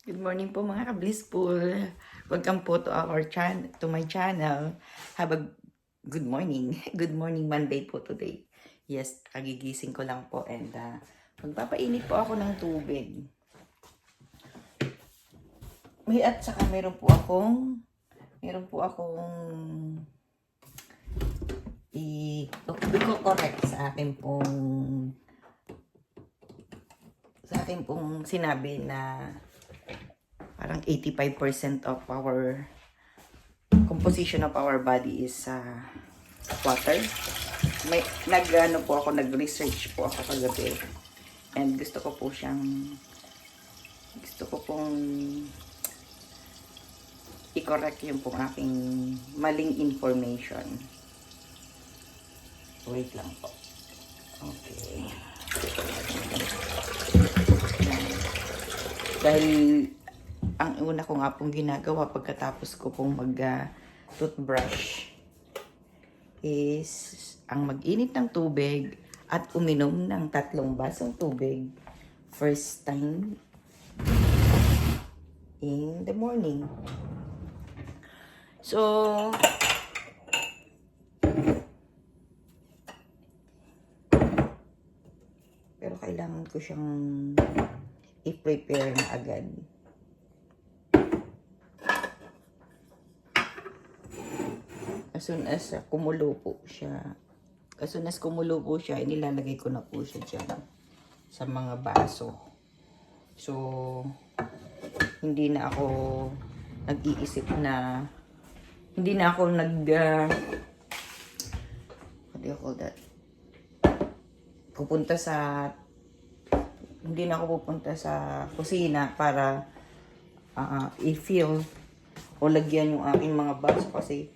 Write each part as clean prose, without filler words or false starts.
Good morning po mga ka-blissful. Welcome po to my channel. Have a good morning. Good morning Monday po today. Yes, kagigising ko lang po and magpapainit po ako ng tubig. At saka meron po akong i-correct sa akin pong sinabi na parang 85% of our composition of our body is water. Nag-research po ako kagabi. And gusto ko pong i-correct yung pong aking maling information. Wait lang po. Okay. Dahil ang una ko nga pong ginagawa pagkatapos ko pong mag-toothbrush is ang mag-init ng tubig at uminom ng 3 basong tubig first time in the morning. So, pero kailangan ko siyang i-prepare na agad. As soon as kumulo po siya, inilalagay ko na po siya dyan sa mga baso. So, hindi na ako nag-iisip na, hindi na ako what do you call that? Hindi na ako pupunta sa kusina para i-fill o lagyan yung aking mga baso kasi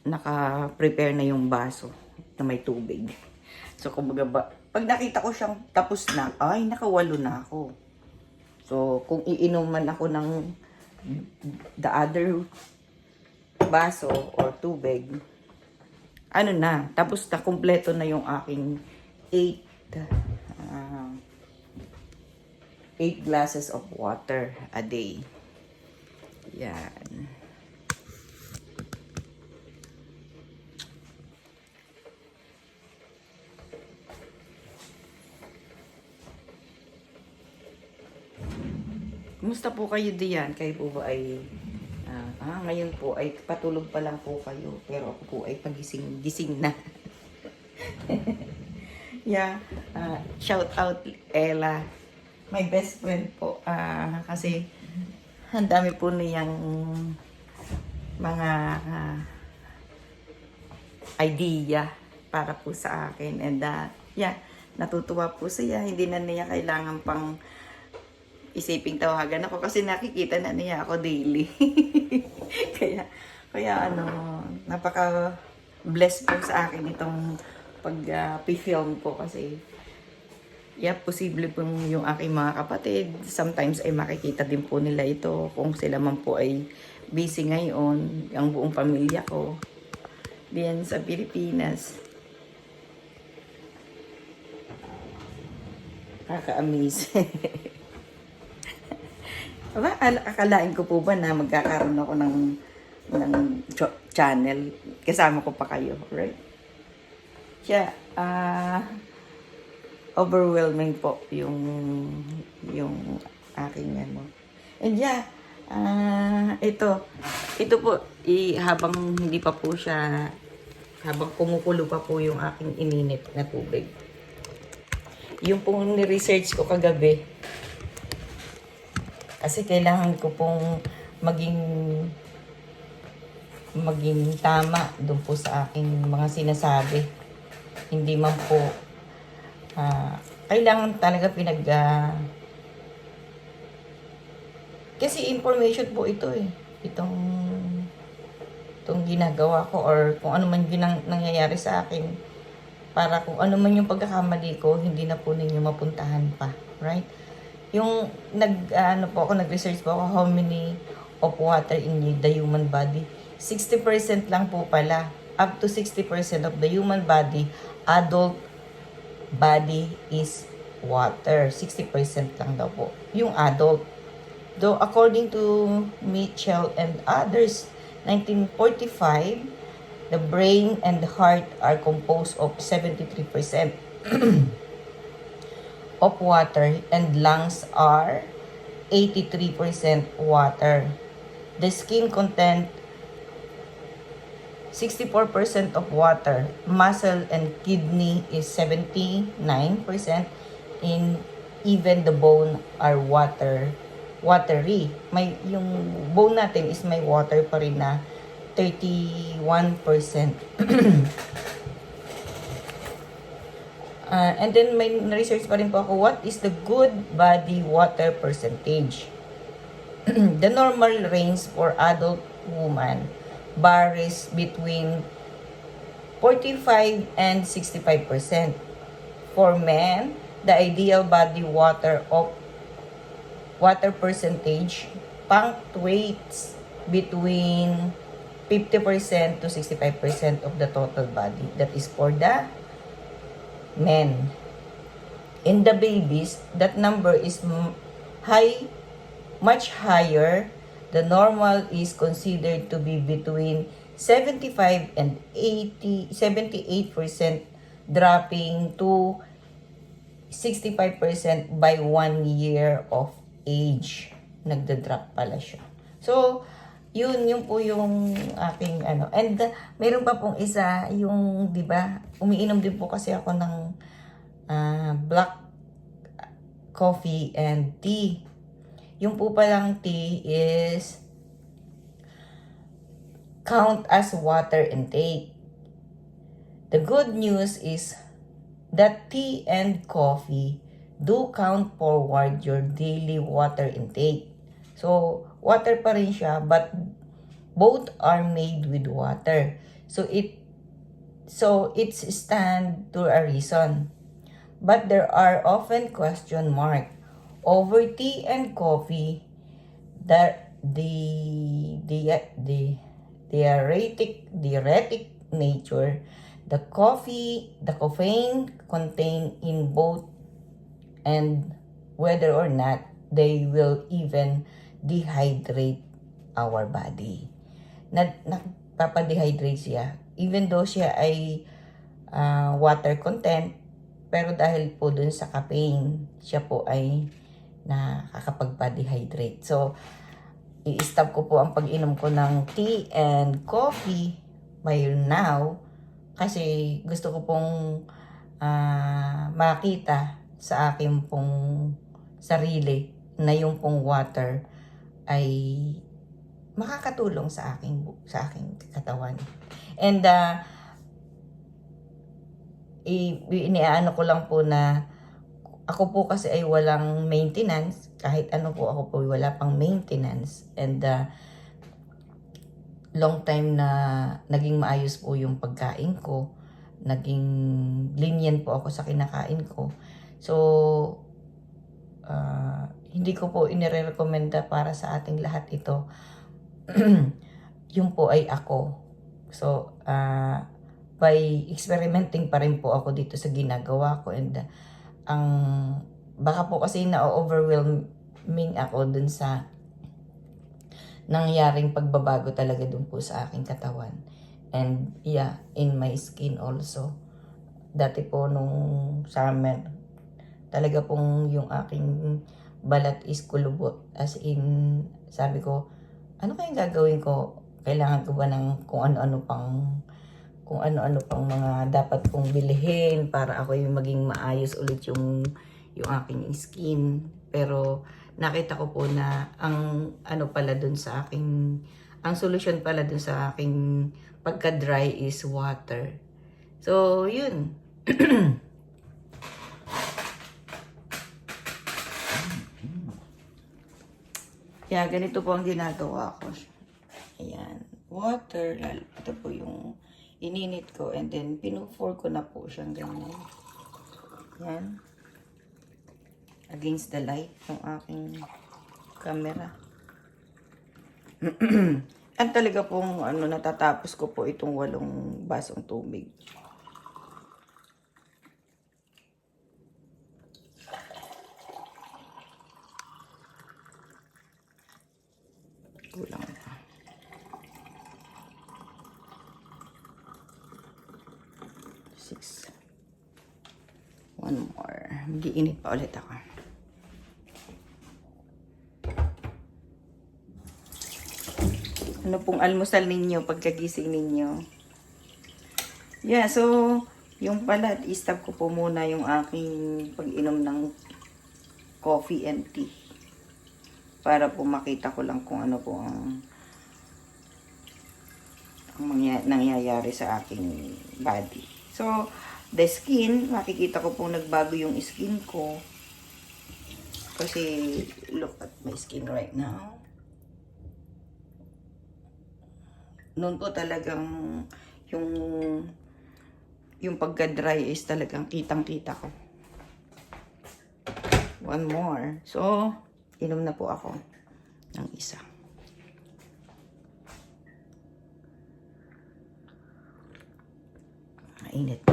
naka-prepare na yung baso na may tubig. So, kumbaga pag nakita ko siyang tapos na, ay, nakawalo na ako. So, kung iinuman ako ng the other baso or tubig, tapos na, kumpleto na yung aking 8 glasses of water a day. Yan. Kumusta po kayo diyan? Kayo po ba ay ngayon po ay patulog pa lang po kayo, pero ako po ay pagising-gising na. Yeah, shout out Ella, my best friend po, kasi ang dami po niyang mga idea para po sa akin, and yeah, natutuwa po siya. Hindi na niya kailangan pang isiping tawagan ako kasi nakikita na niya ako daily. kaya napaka blessed po sa akin itong pag-film ko kasi posible po yung aking mga kapatid. Sometimes ay makikita din po nila ito kung sila man po ay busy ngayon, ang buong pamilya ko diyan sa Pilipinas. Kaka-amaze. Akalain ko po ba na magkakaroon ako ng channel kasama ko pa kayo, right? Kaya overwhelming po yung aking And yeah, ito po habang hindi pa po siya, habang kumukulo pa po yung aking ininit na tubig. Yung pong ni-research ko kagabi, kasi kailangan ko pong maging tama doon po sa aking mga sinasabi. Hindi man po kailangan talaga kasi information po ito itong ginagawa ko or kung ano man nangyayari sa akin, para kung ano man yung pagkakamali ko, hindi na po ninyo mapuntahan pa, right? Yung nag-research po ako how many of water in the human body. 60% lang po pala. Up to 60% of the human body, adult body is water. 60% lang daw po. Yung adult. Though according to Mitchell and others, 1945, the brain and the heart are composed of 73% of water and lungs are 83% water. The skin content 64% of water. Muscle and kidney is 79%. And even the bone are watery. May yung bone natin is may water pa rin na 31%. And then may research pa rin po ako, what is the good body water percentage? The normal range for adult woman varies between 45 and 65%. For men, the ideal body water percentage punctuates between 50% to 65% of the total body. That is for the men. In the babies, that number is much higher. The normal is considered to be between 75 and 78%, dropping to 65% by 1 year of age. Nagda-drop pala siya. So, yun po yung aking ano. And meron pa pong isa, yung, di ba, umiinom din po kasi ako ng black coffee and tea. Yung po palang tea is count as water intake. The good news is that tea and coffee do count forward your daily water intake. So, water pa rin siya, but both are made with water. So it's stand to a reason. But there are often question mark over tea and coffee that the diuretic nature, the caffeine contained in both, and whether or not they will even dehydrate our body. Nagpapadehydrate siya. Even though siya ay water content, pero dahil po dun sa caffeine, siya po ay nakakapagpa-dehydrate. So, i-stop ko po ang pag-inom ko ng tea and coffee by now kasi gusto ko pong makita sa aking pong sarili na yung pong water ay makakatulong sa aking katawan. And iniaano ko lang po na ako po kasi ay walang maintenance. Kahit ano po, ako po wala pang maintenance. And long time na naging maayos po yung pagkain ko. Naging lenient po ako sa kinakain ko. So, hindi ko po inirekomenda para sa ating lahat ito. Yung po ay ako. So, by experimenting pa rin po ako dito sa ginagawa ko. And baka po kasi na-overwhelming ako dun sa nangyaring pagbabago talaga dun po sa aking katawan. And yeah, in my skin also. Dati po nung summer, talaga pong yung aking balat is kulubot. As in, sabi ko, ano kayang gagawin ko? Kailangan ko ba ng kung ano-ano pang mga dapat kong bilhin para ako yung maging maayos ulit yung aking skin. Pero nakita ko po na ang solusyon pala dun sa aking pagka-dry is water. So, yun. Kaya ganito po ang ginagawa ko. Ayan. Water. Ito po yung ininit ko. And then, pinufor ko na po siyang ganyan. Ayan. Against the light ng aking camera. At talaga pong natatapos ko po itong 8 basong tubig. Kulang pa. Six. One more. Mag-iinit pa ulit ako. Ano pong almusal ninyo pagkagising ninyo? Yeah, so, yung pala, i-stop ko po muna yung aking pag-inom ng coffee and tea. Para po makita ko lang kung ano po ang nangyayari sa aking body. So, the skin, makikita ko po nagbago yung skin ko. Kasi, look at my skin right now. Noon po talagang yung pagka-dry is talagang kitang-kita ko. One more. So, inom na po ako ng isa. Mainit.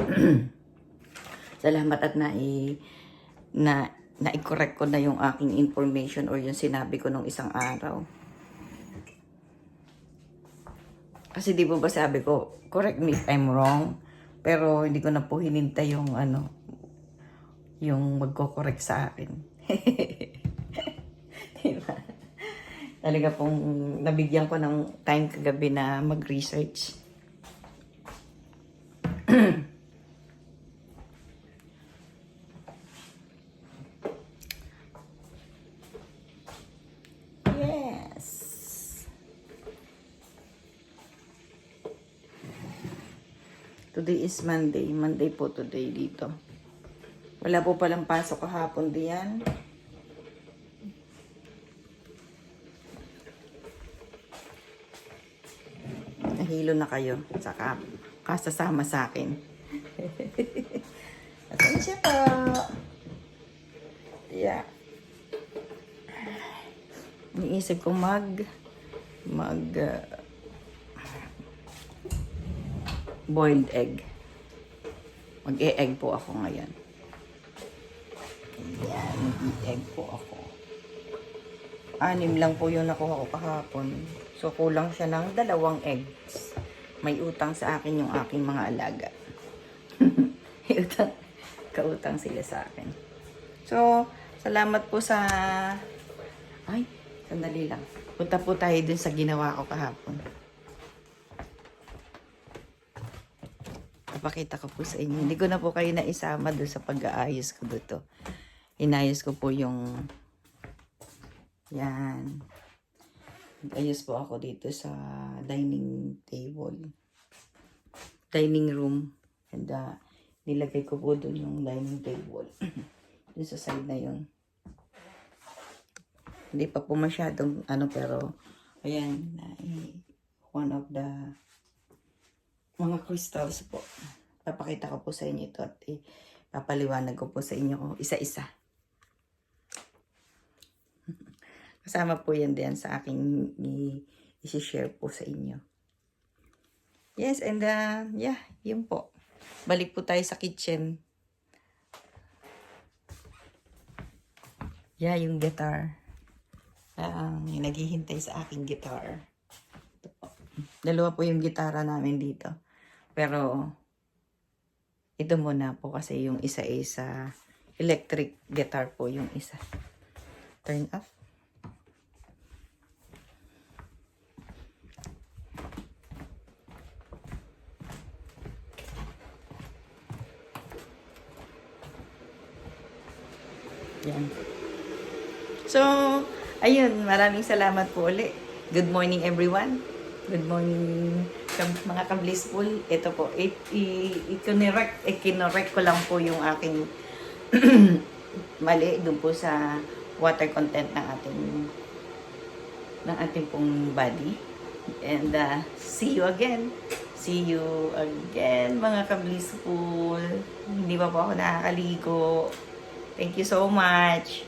Salamat at na-correct ko na yung aking information or yung sinabi ko nung isang araw. Kasi di ba sabi ko, correct me if I'm wrong, pero hindi ko na po hinintay yung yung magko-correct sa akin. Diba? Talaga pong nabigyan ko ng time kagabi na mag-research. Yes. Today is Monday. Monday po today dito. Wala po palang pasok kahapon diyan. Nahilo na kayo. Saka kasasama sa akin. Atensya po. Yeah. Iniisip ko boiled egg. Mag-e-egg po ako ngayon. Ayan, mag-e-egg po ako. 6 lang po yung nakuha ko kahapon. So, kulang siya ng 2 eggs. May utang sa akin yung aking mga alaga. Kautang sila sa akin. So, salamat po sa... Ay, sandali lang. Punta po tayo dun sa ginawa ko kahapon. Papakita ko po sa inyo. Hindi ko na po kayo naisama doon sa pag-aayos ko dito. Inayos ko po yung... Yan. Nag-ayos po ako dito sa dining table. Dining room. And nilagay ko po doon yung dining table. Doon sa side na yun. Hindi pa po masyadong pero ayan. One of the mga crystals po. Papakita ko po sa inyo ito at papaliwanag ko po sa inyo isa-isa. Kasama po yan din sa aking i-share po sa inyo. Yes, and yeah, yun po. Balik po tayo sa kitchen. Yeah, yung guitar. Naghihintay sa aking guitar. Ito po. 2 po yung gitara namin dito. Pero, ito muna po kasi yung isa is electric guitar po yung isa. Turn off. Yan. So, ayun, maraming salamat po ulit. Good morning everyone. Good morning mga ka-blissful. Ito po, ikinorek ko lang po yung aking mali dun po sa water content ng ating pong body. And see you again. See you again mga ka-blissful. Hindi pa po ako nakakaligo. Thank you so much.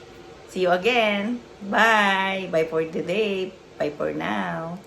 See you again. Bye. Bye for today. Bye for now.